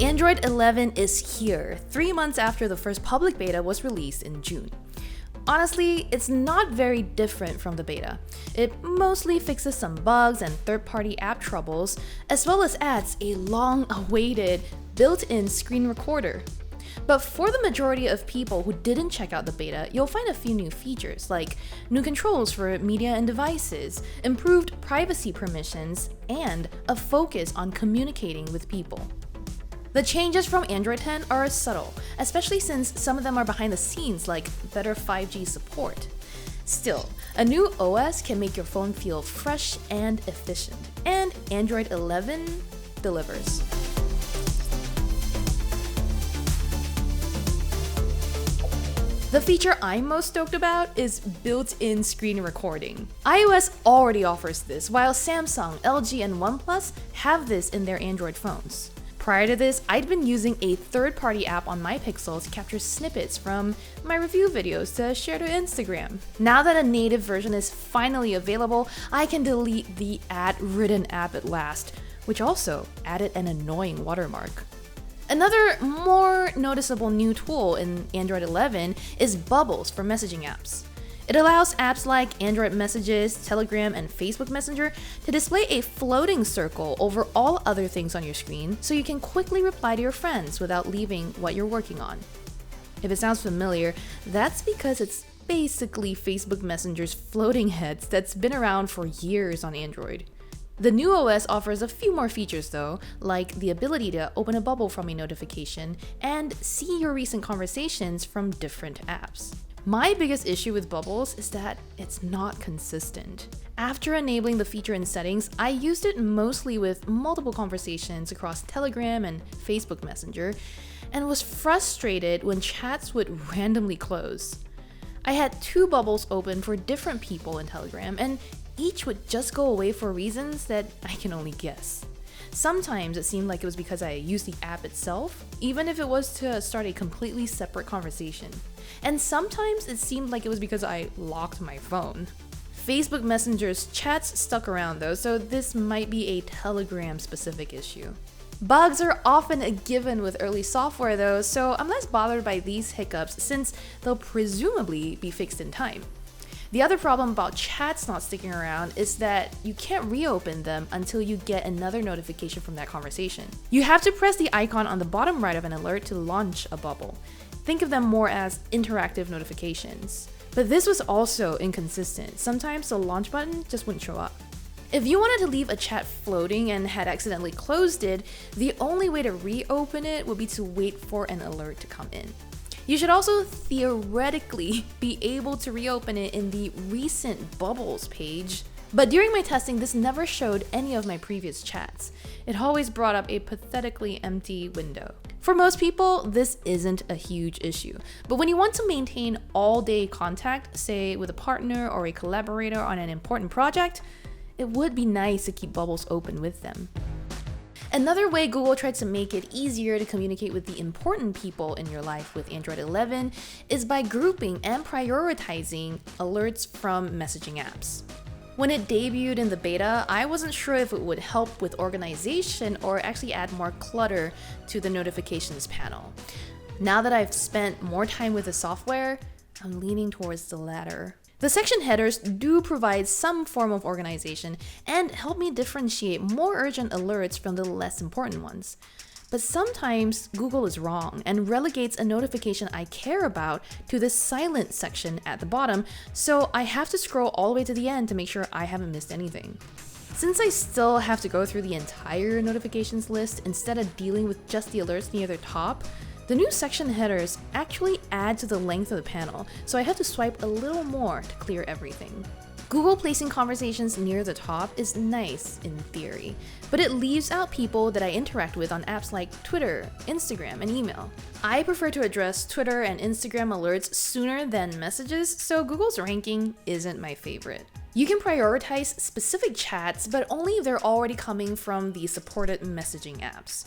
Android 11 is here, 3 months after the first public beta was released in June. Honestly, it's not very different from the beta. It mostly fixes some bugs and third-party app troubles, as well as adds a long-awaited built-in screen recorder. But for the majority of people who didn't check out the beta, you'll find a few new features like new controls for media and devices, improved privacy permissions, and a focus on communicating with people. The changes from Android 10 are subtle, especially since some of them are behind the scenes, like better 5G support. Still, a new OS can make your phone feel fresh and efficient, and Android 11 delivers. The feature I'm most stoked about is built-in screen recording. iOS already offers this, while Samsung, LG, and OnePlus have this in their Android phones. Prior to this, I'd been using a third-party app on my Pixel to capture snippets from my review videos to share to Instagram. Now that a native version is finally available, I can delete the ad-ridden app at last, which also added an annoying watermark. Another more noticeable new tool in Android 11 is Bubbles for messaging apps. It allows apps like Android Messages, Telegram, and Facebook Messenger to display a floating circle over all other things on your screen so you can quickly reply to your friends without leaving what you're working on. If it sounds familiar, that's because it's basically Facebook Messenger's floating heads that's been around for years on Android. The new OS offers a few more features though, like the ability to open a bubble from a notification and see your recent conversations from different apps. My biggest issue with Bubbles is that it's not consistent. After enabling the feature in settings, I used it mostly with multiple conversations across Telegram and Facebook Messenger, and was frustrated when chats would randomly close. I had 2 bubbles open for different people in Telegram, and each would just go away for reasons that I can only guess. Sometimes it seemed like it was because I used the app itself, even if it was to start a completely separate conversation. And sometimes it seemed like it was because I locked my phone. Facebook Messenger's chats stuck around though, so this might be a Telegram-specific issue. Bugs are often a given with early software though, so I'm less bothered by these hiccups since they'll presumably be fixed in time. The other problem about chats not sticking around is that you can't reopen them until you get another notification from that conversation. You have to press the icon on the bottom right of an alert to launch a bubble. Think of them more as interactive notifications. But this was also inconsistent. Sometimes the launch button just wouldn't show up. If you wanted to leave a chat floating and had accidentally closed it, the only way to reopen it would be to wait for an alert to come in. You should also theoretically be able to reopen it in the recent Bubbles page, but during my testing, this never showed any of my previous chats. It always brought up a pathetically empty window. For most people, this isn't a huge issue, but when you want to maintain all-day contact, say with a partner or a collaborator on an important project, it would be nice to keep Bubbles open with them. Another way Google tried to make it easier to communicate with the important people in your life with Android 11 is by grouping and prioritizing alerts from messaging apps. When it debuted in the beta, I wasn't sure if it would help with organization or actually add more clutter to the notifications panel. Now that I've spent more time with the software, I'm leaning towards the latter. The section headers do provide some form of organization and help me differentiate more urgent alerts from the less important ones. But sometimes Google is wrong and relegates a notification I care about to the silent section at the bottom, so I have to scroll all the way to the end to make sure I haven't missed anything. Since I still have to go through the entire notifications list instead of dealing with just the alerts near the top, the new section headers actually add to the length of the panel, so I had to swipe a little more to clear everything. Google placing conversations near the top is nice in theory, but it leaves out people that I interact with on apps like Twitter, Instagram, and email. I prefer to address Twitter and Instagram alerts sooner than messages, so Google's ranking isn't my favorite. You can prioritize specific chats, but only if they're already coming from the supported messaging apps.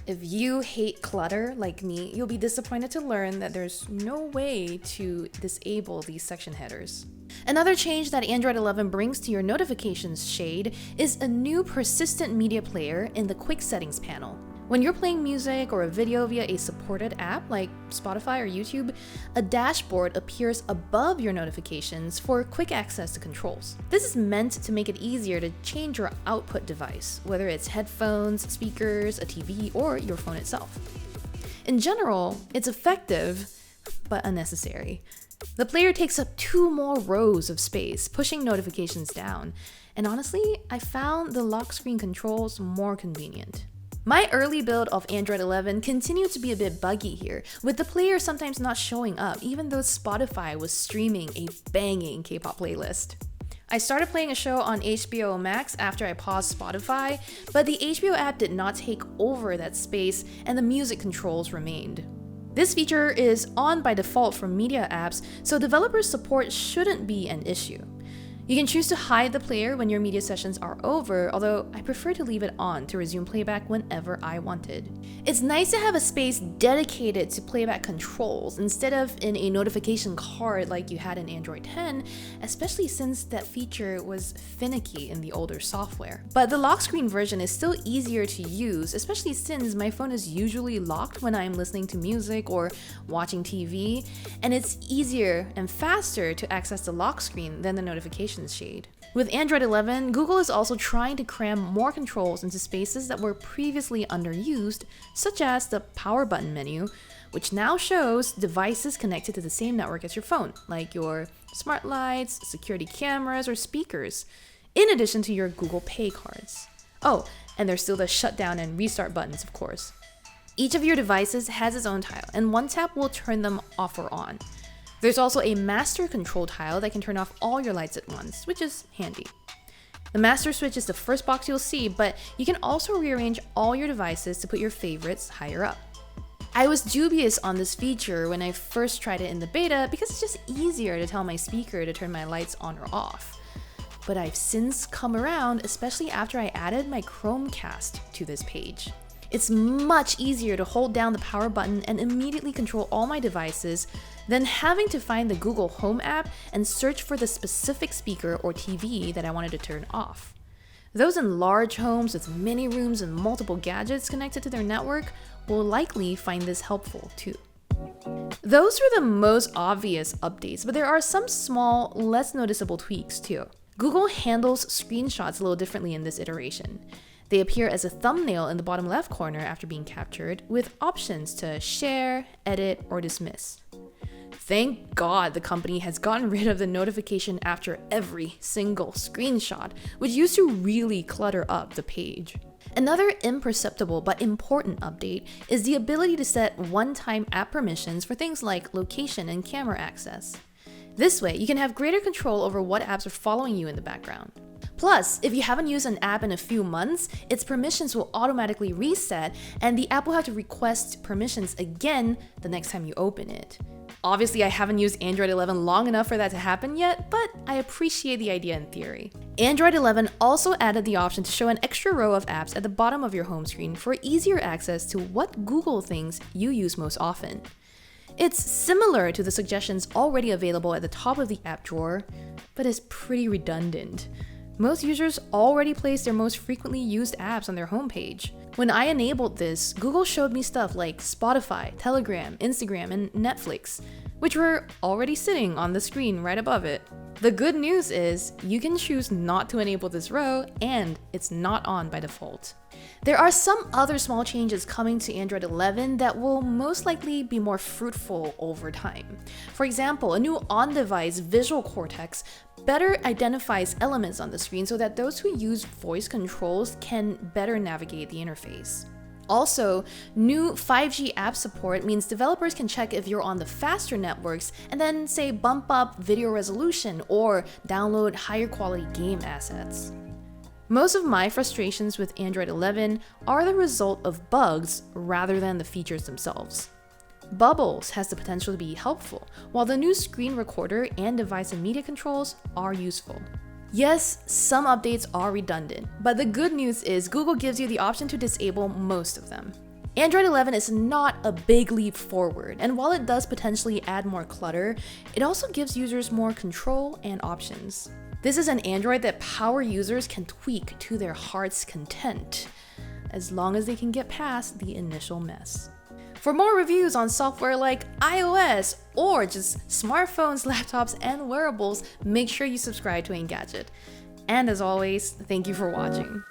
If you hate clutter like me, you'll be disappointed to learn that there's no way to disable these section headers. Another change that Android 11 brings to your notifications shade is a new persistent media player in the quick settings panel. When you're playing music or a video via a supported app like Spotify or YouTube, a dashboard appears above your notifications for quick access to controls. This is meant to make it easier to change your output device, whether it's headphones, speakers, a TV, or your phone itself. In general, it's effective, but unnecessary. The player takes up 2 more rows of space, pushing notifications down, and honestly, I found the lock screen controls more convenient. My early build of Android 11 continued to be a bit buggy here, with the player sometimes not showing up even though Spotify was streaming a banging K-pop playlist. I started playing a show on HBO Max after I paused Spotify, but the HBO app did not take over that space and the music controls remained. This feature is on by default for media apps, so developer support shouldn't be an issue. You can choose to hide the player when your media sessions are over, although I prefer to leave it on to resume playback whenever I wanted. It's nice to have a space dedicated to playback controls instead of in a notification card like you had in Android 10, especially since that feature was finicky in the older software. But the lock screen version is still easier to use, especially since my phone is usually locked when I'm listening to music or watching TV, and it's easier and faster to access the lock screen than the notification shade. With Android 11, Google is also trying to cram more controls into spaces that were previously underused, such as the power button menu, which now shows devices connected to the same network as your phone, like your smart lights, security cameras, or speakers, in addition to your Google Pay cards. Oh, and there's still the shutdown and restart buttons, of course. Each of your devices has its own tile, and one tap will turn them off or on. There's also a master control tile that can turn off all your lights at once, which is handy. The master switch is the first box you'll see, but you can also rearrange all your devices to put your favorites higher up. I was dubious on this feature when I first tried it in the beta because it's just easier to tell my speaker to turn my lights on or off. But I've since come around, especially after I added my Chromecast to this page. It's much easier to hold down the power button and immediately control all my devices than having to find the Google Home app and search for the specific speaker or TV that I wanted to turn off. Those in large homes with many rooms and multiple gadgets connected to their network will likely find this helpful too. Those are the most obvious updates, but there are some small, less noticeable tweaks too. Google handles screenshots a little differently in this iteration. They appear as a thumbnail in the bottom left corner after being captured, with options to share, edit, or dismiss. Thank God the company has gotten rid of the notification after every single screenshot, which used to really clutter up the page. Another imperceptible but important update is the ability to set one-time app permissions for things like location and camera access. This way, you can have greater control over what apps are following you in the background. Plus, if you haven't used an app in a few months, its permissions will automatically reset, and the app will have to request permissions again the next time you open it. Obviously, I haven't used Android 11 long enough for that to happen yet, but I appreciate the idea in theory. Android 11 also added the option to show an extra row of apps at the bottom of your home screen for easier access to what Google thinks you use most often. It's similar to the suggestions already available at the top of the app drawer, but is pretty redundant. Most users already place their most frequently used apps on their homepage. When I enabled this, Google showed me stuff like Spotify, Telegram, Instagram, and Netflix, which were already sitting on the screen right above it. The good news is you can choose not to enable this row, and it's not on by default. There are some other small changes coming to Android 11 that will most likely be more fruitful over time. For example, a new on-device visual cortex better identifies elements on the screen so that those who use voice controls can better navigate the interface. Also, new 5G app support means developers can check if you're on the faster networks and then, say, bump up video resolution or download higher quality game assets. Most of my frustrations with Android 11 are the result of bugs rather than the features themselves. Bubbles has the potential to be helpful, while the new screen recorder and device and media controls are useful. Yes, some updates are redundant, but the good news is Google gives you the option to disable most of them. Android 11 is not a big leap forward, and while it does potentially add more clutter, it also gives users more control and options. This is an Android that power users can tweak to their heart's content. as long as they can get past the initial mess. For more reviews on software like iOS or just smartphones, laptops, and wearables, make sure you subscribe to Engadget. And as always, thank you for watching.